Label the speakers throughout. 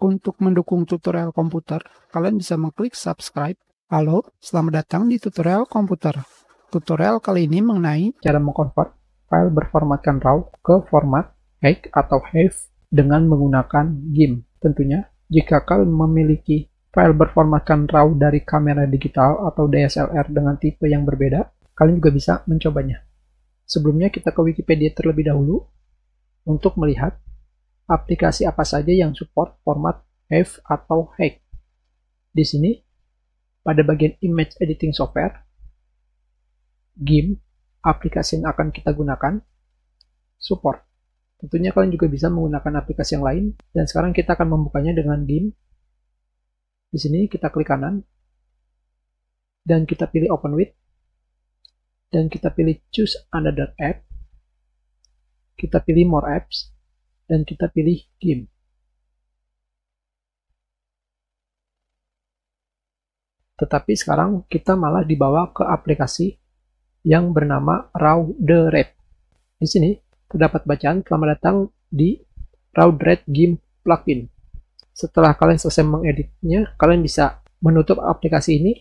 Speaker 1: Untuk mendukung tutorial komputer, kalian bisa mengklik subscribe. Halo, selamat datang di tutorial komputer. Tutorial kali ini mengenai cara mengkonvert file berformatkan RAW ke format HEIC atau HEIF dengan menggunakan GIMP. Tentunya, jika kalian memiliki file berformatkan RAW dari kamera digital atau DSLR dengan tipe yang berbeda, kalian juga bisa mencobanya. Sebelumnya kita ke Wikipedia terlebih dahulu untuk melihat aplikasi apa saja yang support format HEIF atau HEIC. Di sini, pada bagian Image Editing Software, GIMP, aplikasi yang akan kita gunakan, support. Tentunya kalian juga bisa menggunakan aplikasi yang lain, dan sekarang kita akan membukanya dengan GIMP. Di sini kita klik kanan, dan kita pilih Open With, dan kita pilih Choose Another App, kita pilih More Apps, dan kita pilih GIMP. Tetapi sekarang kita malah dibawa ke aplikasi yang bernama RAWDREP. Di sini terdapat bacaan selamat datang di RAWDREP GIMP plugin. Setelah kalian selesai mengeditnya, kalian bisa menutup aplikasi ini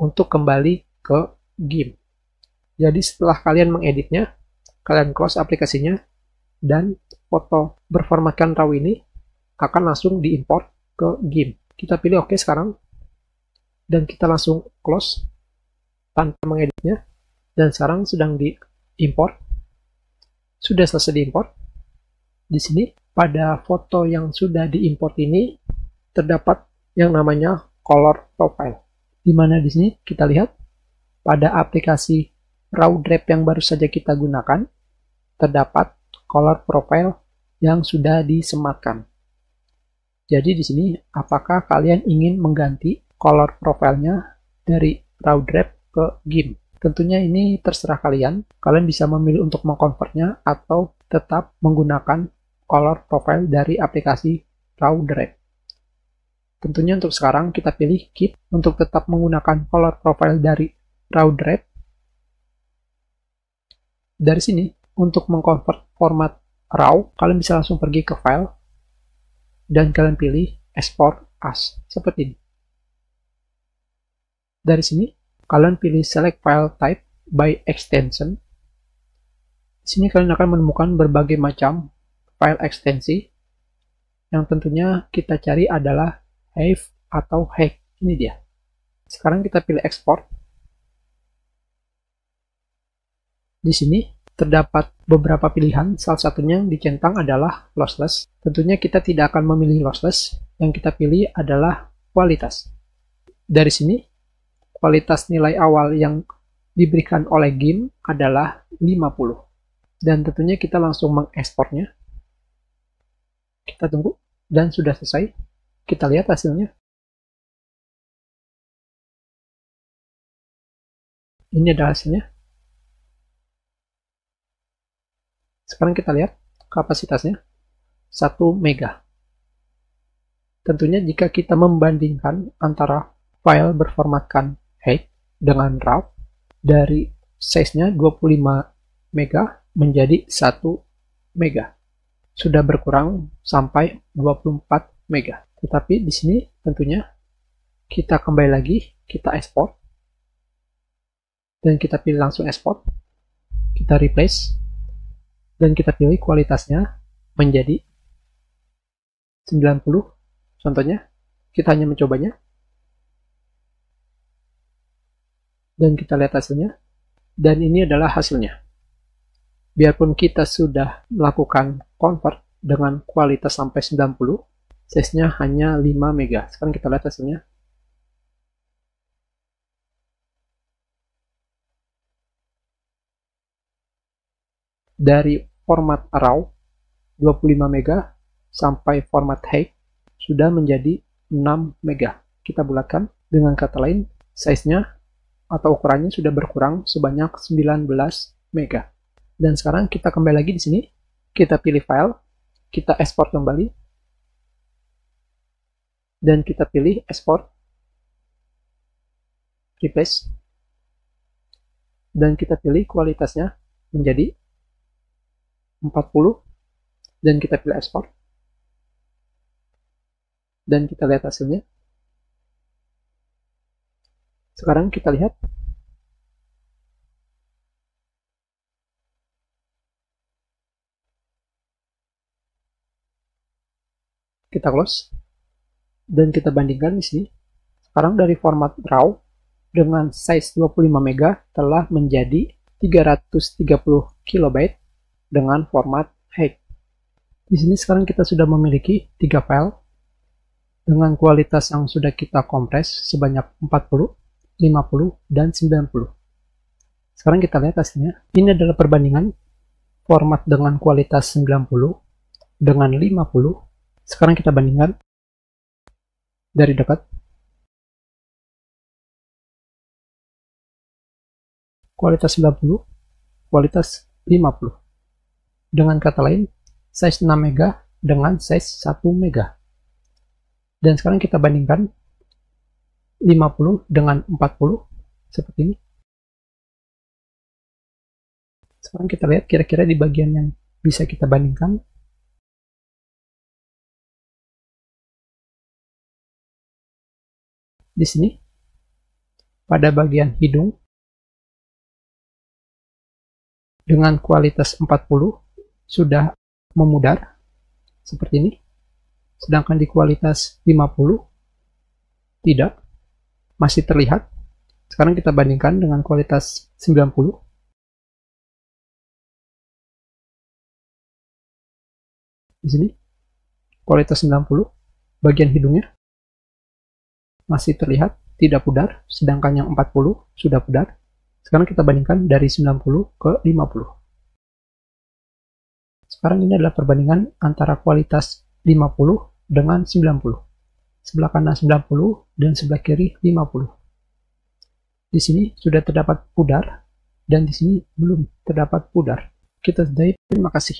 Speaker 1: untuk kembali ke GIMP. Jadi setelah kalian mengeditnya, kalian close aplikasinya, dan foto berformatkan RAW ini akan langsung diimport ke GIMP. Kita pilih OK sekarang, dan kita langsung close tanpa mengeditnya, dan sekarang sedang diimport. Sudah selesai diimport. Di sini pada foto yang sudah diimport ini terdapat yang namanya color profile, di mana di sini kita lihat pada aplikasi RAWDREP yang baru saja kita gunakan terdapat color profile yang sudah disematkan. Jadi di sini apakah kalian ingin mengganti color profilnya dari RAWDREP ke GIMP? Tentunya ini terserah kalian. Kalian bisa memilih untuk mengkonvertnya atau tetap menggunakan color profile dari aplikasi RAWDREP. Tentunya untuk sekarang kita pilih Keep untuk tetap menggunakan color profile dari RAWDREP. Dari sini, untuk mengkonvert format RAW, kalian bisa langsung pergi ke File, dan kalian pilih Export As, seperti ini. Dari sini, kalian pilih Select File Type by Extension. Di sini kalian akan menemukan berbagai macam file ekstensi. Yang tentunya kita cari adalah HEIF atau HEIC. Ini dia. Sekarang kita pilih Export. Di sini terdapat beberapa pilihan, salah satunya yang dicentang adalah lossless. Tentunya kita tidak akan memilih lossless, yang kita pilih adalah kualitas. Dari sini, kualitas nilai awal yang diberikan oleh GIMP adalah 50. Dan tentunya kita langsung mengekspornya. Kita tunggu, dan sudah selesai. Kita lihat hasilnya. Ini adalah hasilnya. Sekarang kita lihat kapasitasnya 1 mega. Tentunya jika kita membandingkan antara file berformatkan HEIC dengan RAW, dari size-nya 25 mega menjadi 1 mega. Sudah berkurang sampai 24 mega. Tetapi di sini tentunya kita kembali lagi, kita export, dan kita pilih langsung export, kita replace, dan kita pilih kualitasnya menjadi 90. Contohnya, kita hanya mencobanya. Dan kita lihat hasilnya. Dan ini adalah hasilnya. Biarpun kita sudah melakukan convert dengan kualitas sampai 90, size-nya hanya 5 mega. Sekarang kita lihat hasilnya. Dari format RAW 25 mega sampai format HEIC sudah menjadi 6 mega. Kita bulatkan, dengan kata lain, size-nya atau ukurannya sudah berkurang sebanyak 19 mega. Dan sekarang kita kembali lagi di sini, kita pilih file, kita ekspor kembali, dan kita pilih export, replace, dan kita pilih kualitasnya menjadi 40, dan kita pilih export. dan kita lihat hasilnya. Sekarang kita lihat. Kita close dan kita bandingkan di sini. Sekarang dari format RAW dengan size 25 MB telah menjadi 330 KB dengan format HEIC. Di sini sekarang kita sudah memiliki 3 file dengan kualitas yang sudah kita kompres sebanyak 40, 50, dan 90. Sekarang kita lihat hasilnya. Ini adalah perbandingan format dengan kualitas 90 dengan 50. Sekarang kita bandingkan dari dekat. Kualitas 90, kualitas 50. Dengan kata lain, size 6 MB dengan size 1 MB. Dan sekarang kita bandingkan 50 dengan 40 seperti ini. Sekarang kita lihat kira-kira di bagian yang bisa kita bandingkan. Di sini, pada bagian hidung, dengan kualitas 40 sudah memudar, seperti ini. Sedangkan di kualitas 50, tidak, masih terlihat. Sekarang kita bandingkan dengan kualitas 90. Di sini, kualitas 90, bagian hidungnya masih terlihat tidak pudar, sedangkan yang 40 sudah pudar. Sekarang kita bandingkan dari 90 ke 50. Sekarang ini adalah perbandingan antara kualitas 50 dengan 90. Sebelah kanan 90 dan sebelah kiri 50. Di sini sudah terdapat pudar dan di sini belum terdapat pudar. Kita sudahi, terima kasih.